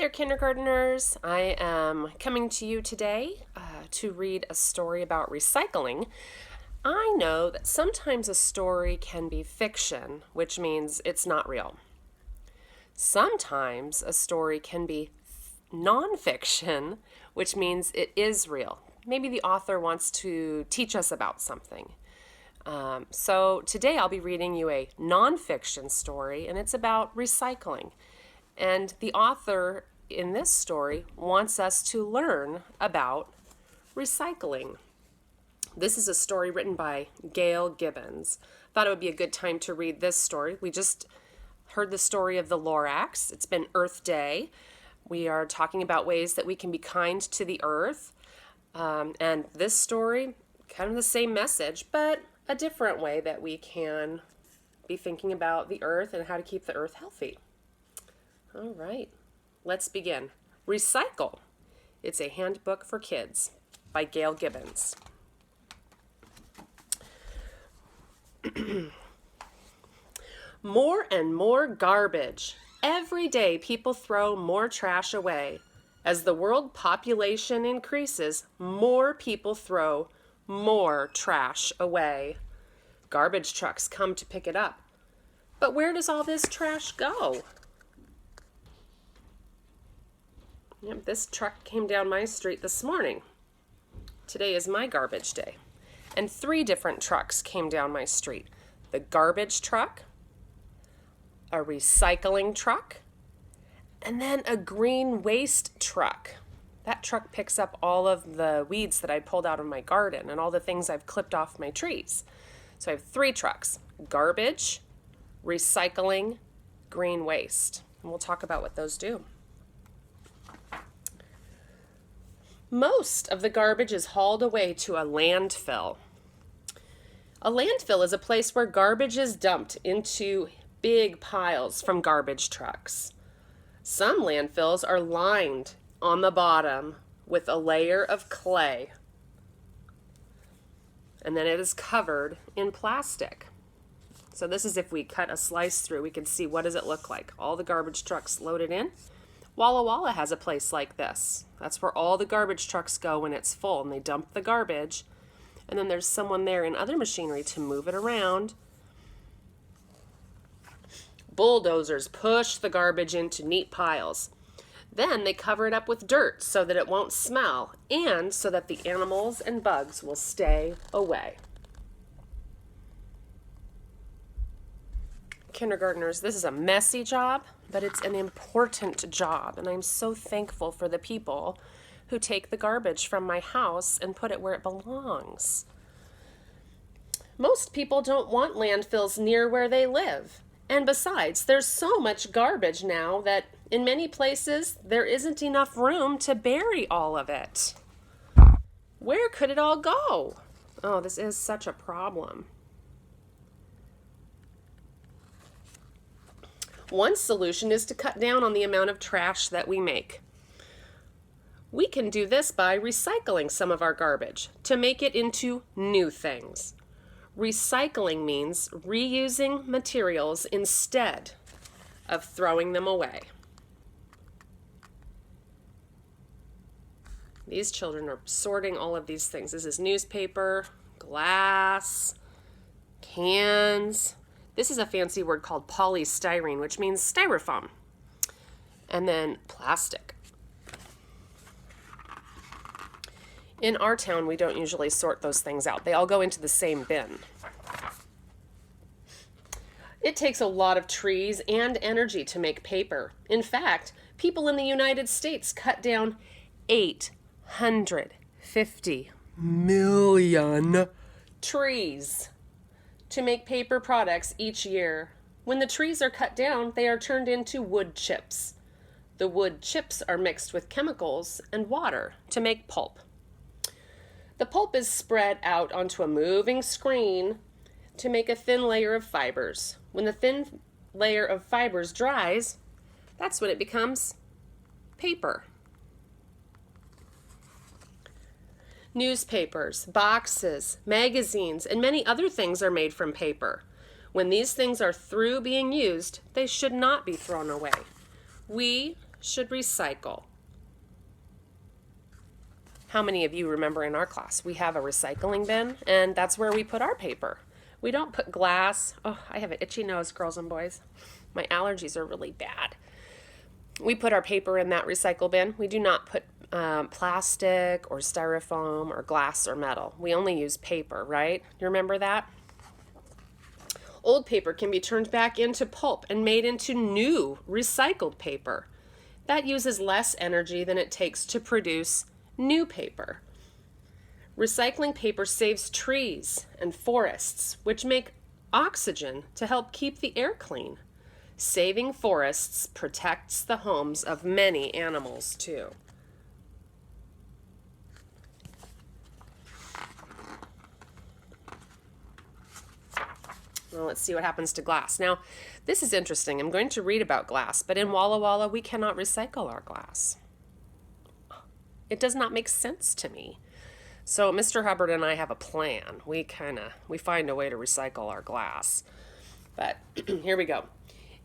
there, kindergarteners. I am coming to you today to read a story about recycling. I know that sometimes a story can be fiction, which means it's not real. Sometimes a story can be nonfiction, which means it is real. Maybe the author wants to teach us about something. So today I'll be reading you a nonfiction story, and it's about recycling. And the author in this story wants us to learn about recycling. This is a story written by Gail Gibbons. Thought it would be a good time to read this story. We just heard the story of the Lorax. It's been Earth Day. We are talking about ways that we can be kind to the earth. And this story, kind of the same message, but a different way that we can be thinking about the earth and how to keep the earth healthy. All right, let's begin. Recycle. It's a handbook for kids by Gail Gibbons. More and more garbage. Every day people throw more trash away. As the world population increases, more people throw more trash away. Garbage trucks come to pick it up. But where does all this trash go? Yep, this truck came down my street this morning. Today is my garbage day. And 3 different trucks came down my street. The garbage truck, a recycling truck, and then a green waste truck. That truck picks up all of the weeds that I pulled out of my garden and all the things I've clipped off my trees. So I have 3 trucks: garbage, recycling, green waste. And we'll talk about what those do. Most of the garbage is hauled away to a landfill. A landfill is a place where garbage is dumped into big piles from garbage trucks. Some landfills are lined on the bottom with a layer of clay, and then it is covered in plastic. So this is if we cut a slice through, we can see what does it look like. All the garbage trucks loaded in. Walla Walla has a place like this. That's where all the garbage trucks go when it's full, and they dump the garbage. And then there's someone there in other machinery to move it around. Bulldozers push the garbage into neat piles. Then they cover it up with dirt so that it won't smell and so that the animals and bugs will stay away. Kindergartners, this is a messy job, but it's an important job, and I'm so thankful for the people who take the garbage from my house and put it where it belongs. Most people don't want landfills near where they live. And besides, there's so much garbage now that in many places there isn't enough room to bury all of it. Where could it all go? Oh, this is such a problem. One solution is to cut down on the amount of trash that we make. We can do this by recycling some of our garbage to make it into new things. Recycling means reusing materials instead of throwing them away. These children are sorting all of these things. This is newspaper, glass, cans. This is a fancy word called polystyrene, which means styrofoam. And then plastic. In our town, we don't usually sort those things out. They all go into the same bin. It takes a lot of trees and energy to make paper. In fact, people in the United States cut down 850 million trees to make paper products each year. When the trees are cut down, they are turned into wood chips. The wood chips are mixed with chemicals and water to make pulp. The pulp is spread out onto a moving screen to make a thin layer of fibers. When the thin layer of fibers dries, that's when it becomes paper. Newspapers, boxes, magazines, and many other things are made from paper. When these things are through being used, they should not be thrown away. We should recycle? How many of you remember in our class we have a recycling bin, and that's where we put our paper? We don't put glass. Oh, I have an itchy nose, girls and boys. My allergies are really bad. We put our paper in that recycle bin. We do not put plastic or styrofoam or glass or metal. We only use paper, right? You remember that? Old paper can be turned back into pulp and made into new recycled paper. That uses less energy than it takes to produce new paper. Recycling paper saves trees and forests, which make oxygen to help keep the air clean. Saving forests protects the homes of many animals, too. Well, let's see what happens to glass. Now, this is interesting. I'm going to read about glass, but in Walla Walla, we cannot recycle our glass. It does not make sense to me. So Mr. Hubbard and I have a plan. We find a way to recycle our glass. But here we go.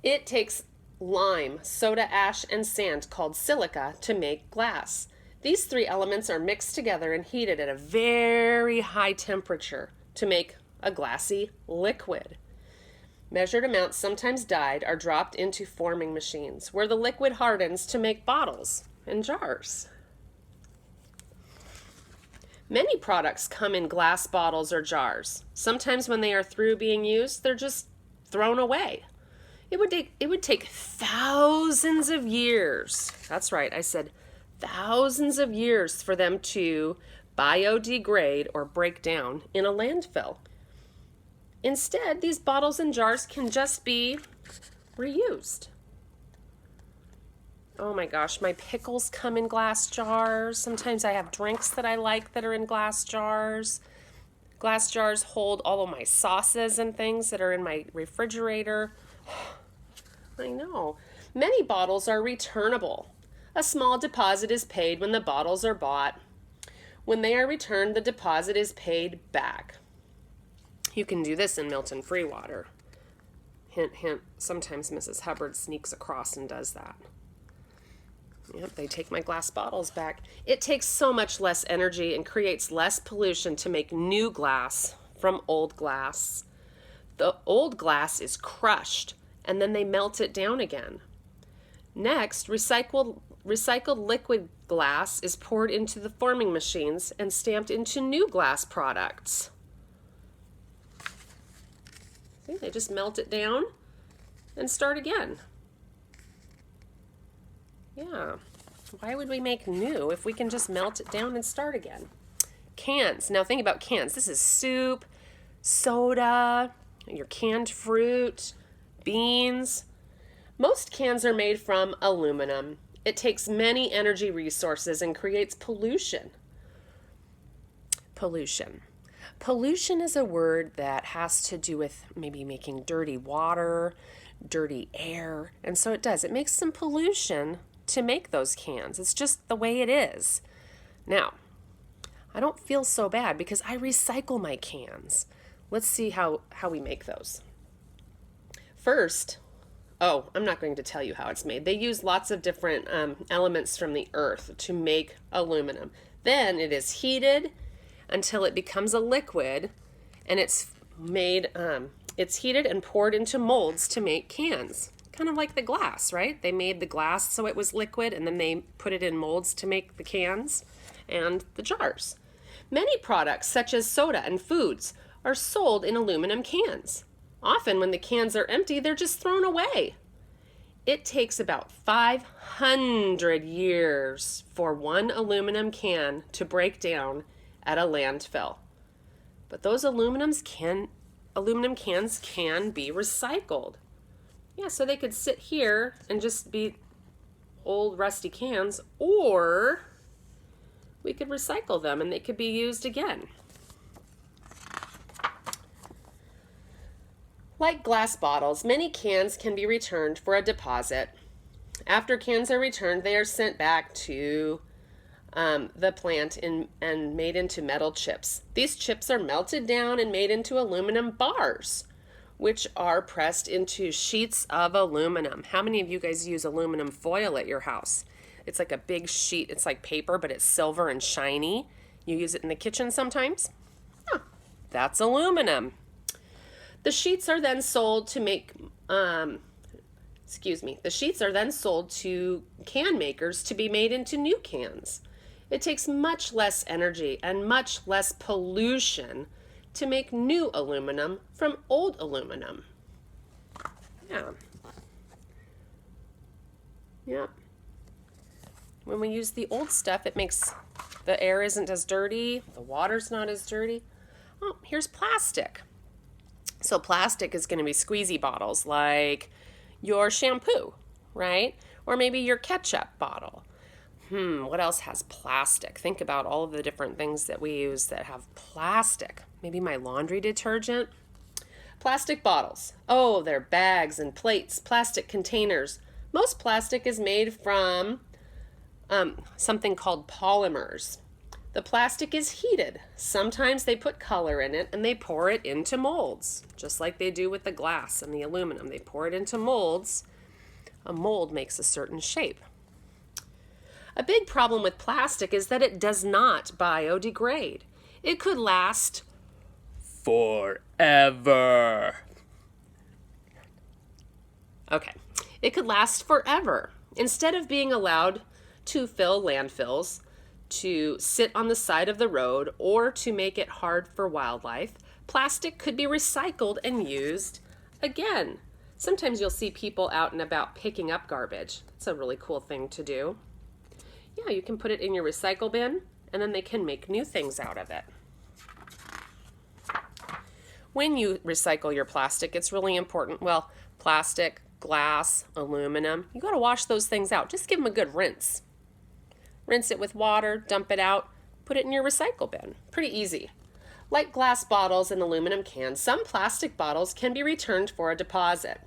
It takes lime, soda ash, and sand called silica to make glass. These three elements are mixed together and heated at a very high temperature to make a glassy liquid. Measured amounts, sometimes dyed, are dropped into forming machines where the liquid hardens to make bottles and jars. Many products come in glass bottles or jars. Sometimes when they are through being used, they're just thrown away. It would take thousands of years. That's right, I said thousands of years for them to biodegrade or break down in a landfill. Instead, these bottles and jars can just be reused. Oh my gosh, my pickles come in glass jars. Sometimes I have drinks that I like that are in glass jars. Glass jars hold all of my sauces and things that are in my refrigerator. I know. Many bottles are returnable. A small deposit is paid when the bottles are bought. When they are returned, the deposit is paid back. You can do this in Milton Free Water. Hint, hint. Sometimes Mrs. Hubbard sneaks across and does that. Yep, they take my glass bottles back. It takes so much less energy and creates less pollution to make new glass from old glass. The old glass is crushed and then they melt it down again. Next, recycled liquid glass is poured into the forming machines and stamped into new glass products. See, they just melt it down and start again. Yeah, why would we make new if we can just melt it down and start again? Cans. Now think about cans. This is soup, soda, your canned fruit, beans. Most cans are made from aluminum. It takes many energy resources and creates pollution. Pollution. Pollution is a word that has to do with maybe making dirty water, dirty air, and so it does. It makes some pollution to make those cans. It's just the way it is. Now, I don't feel so bad because I recycle my cans. Let's see how we make those. First, I'm not going to tell you how it's made. They use lots of different elements from the earth to make aluminum. Then it is heated until it becomes a liquid, and it's heated and poured into molds to make cans. Kind of like the glass, right? They made the glass so it was liquid, and then they put it in molds to make the cans and the jars. Many products, such as soda and foods, are sold in aluminum cans. Often when the cans are empty, they're just thrown away. It takes about 500 years for one aluminum can to break down at a landfill. But those aluminum cans can be recycled. Yeah, so they could sit here and just be old rusty cans, or we could recycle them and they could be used again. Like glass bottles, many cans can be returned for a deposit. After cans are returned, they are sent back to the plant and made into metal chips. These chips are melted down and made into aluminum bars. which are pressed into sheets of aluminum. How many of you guys use aluminum foil at your house? It's like a big sheet. It's like paper, but it's silver and shiny. You use it in the kitchen sometimes? Huh, that's aluminum. The sheets are then sold to make, the sheets are then sold to can makers to be made into new cans. It takes much less energy and much less pollution to make new aluminum from old aluminum. Yeah. Yeah. When we use the old stuff, it makes the air isn't as dirty, the water's not as dirty. Oh, here's plastic. So plastic is going to be squeezy bottles like your shampoo, right? Or maybe your ketchup bottle. What else has plastic? Think about all of the different things that we use that have plastic. Maybe my laundry detergent. Plastic bottles. Oh, they're bags and plates, plastic containers. Most plastic is made from something called polymers. The plastic is heated. Sometimes they put color in it and they pour it into molds, just like they do with the glass and the aluminum. They pour it into molds. A mold makes a certain shape. A big problem with plastic is that it does not biodegrade. It could last forever. Okay, it could last forever. Instead of being allowed to fill landfills, to sit on the side of the road, or to make it hard for wildlife, plastic could be recycled and used again. Sometimes you'll see people out and about picking up garbage. It's a really cool thing to do. Yeah, you can put it in your recycle bin, and then they can make new things out of it. When you recycle your plastic, it's really important. Well, plastic, glass, aluminum, you got to wash those things out. Just give them a good rinse. Rinse it with water, dump it out, put it in your recycle bin. Pretty easy. Like glass bottles and aluminum cans, some plastic bottles can be returned for a deposit.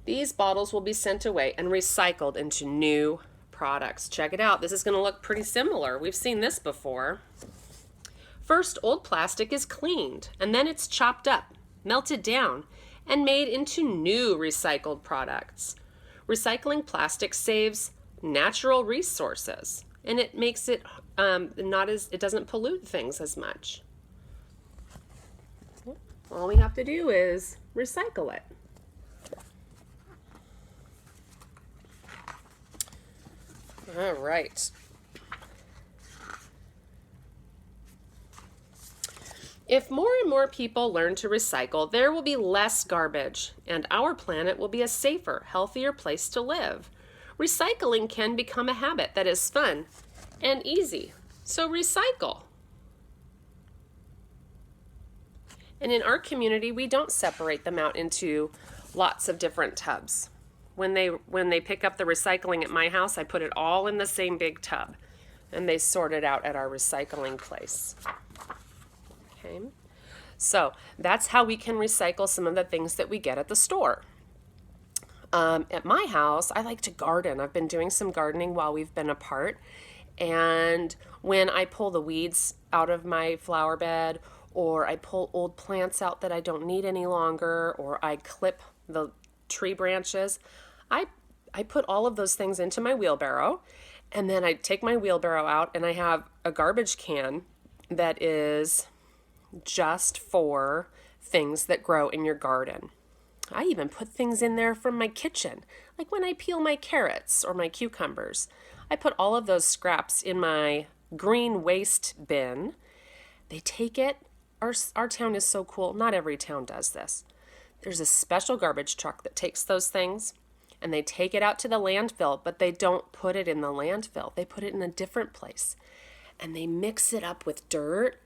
These bottles will be sent away and recycled into new products. Check it out. This is going to look pretty similar. We've seen this before. First, old plastic is cleaned, and then it's chopped up, melted down, and made into new recycled products. Recycling plastic saves natural resources, and it makes it it doesn't pollute things as much. All we have to do is recycle it. All right. If more and more people learn to recycle, there will be less garbage, and our planet will be a safer, healthier place to live. Recycling can become a habit that is fun and easy. So recycle. And in our community, we don't separate them out into lots of different tubs. When they pick up the recycling at my house, I put it all in the same big tub, and they sort it out at our recycling place. Okay, so that's how we can recycle some of the things that we get at the store. At my house, I like to garden. I've been doing some gardening while we've been apart, and when I pull the weeds out of my flower bed, or I pull old plants out that I don't need any longer, or I clip the tree branches, I put all of those things into my wheelbarrow, and then I take my wheelbarrow out, and I have a garbage can that is just for things that grow in your garden. I even put things in there from my kitchen, like when I peel my carrots or my cucumbers. I put all of those scraps in my green waste bin. They take it. Our town is so cool. Not every town does this. There's a special garbage truck that takes those things, and they take it out to the landfill, but they don't put it in the landfill. They put it in a different place, and they mix it up with dirt,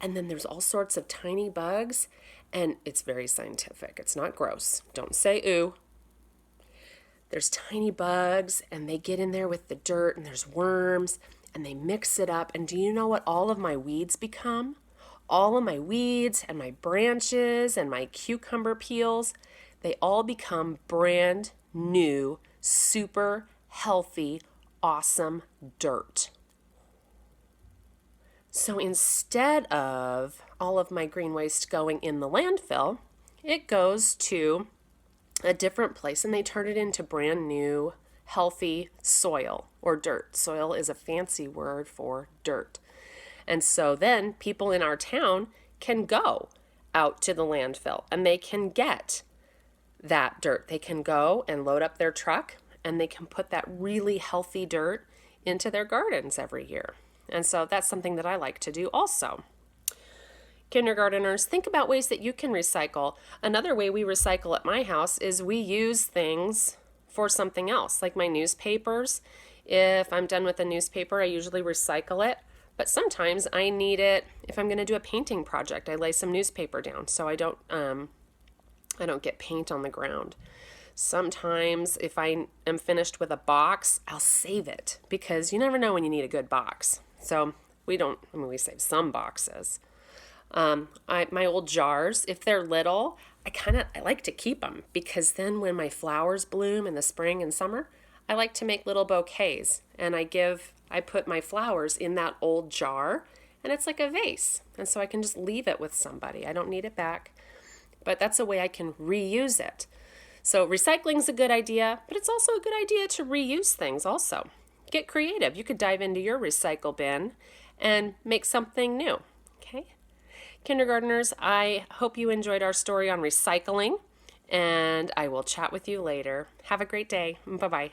and then there's all sorts of tiny bugs, and it's very scientific. It's not gross. Don't say ooh. There's tiny bugs, and they get in there with the dirt, and there's worms, and they mix it up, and do you know what all of my weeds become? All of my weeds and my branches and my cucumber peels, they all become brand new, super healthy, awesome dirt. So instead of all of my green waste going in the landfill, it goes to a different place and they turn it into brand new, healthy soil or dirt. Soil is a fancy word for dirt. And so then people in our town can go out to the landfill and they can get that dirt. They can go and load up their truck and they can put that really healthy dirt into their gardens every year. And so that's something that I like to do also. Kindergarteners, think about ways that you can recycle. Another way we recycle at my house is we use things for something else, like my newspapers. If I'm done with a newspaper, I usually recycle it. But sometimes I need it if I'm going to do a painting project. I lay some newspaper down so I don't get paint on the ground. Sometimes if I am finished with a box, I'll save it because you never know when you need a good box. So we save some boxes. My old jars, if they're little, I like to keep them because then when my flowers bloom in the spring and summer, I like to make little bouquets and I put my flowers in that old jar and it's like a vase. And so I can just leave it with somebody. I don't need it back, but that's a way I can reuse it. So recycling is a good idea, but it's also a good idea to reuse things also. Get creative. You could dive into your recycle bin and make something new. Okay? Kindergarteners, I hope you enjoyed our story on recycling, and I will chat with you later. Have a great day. Bye-bye.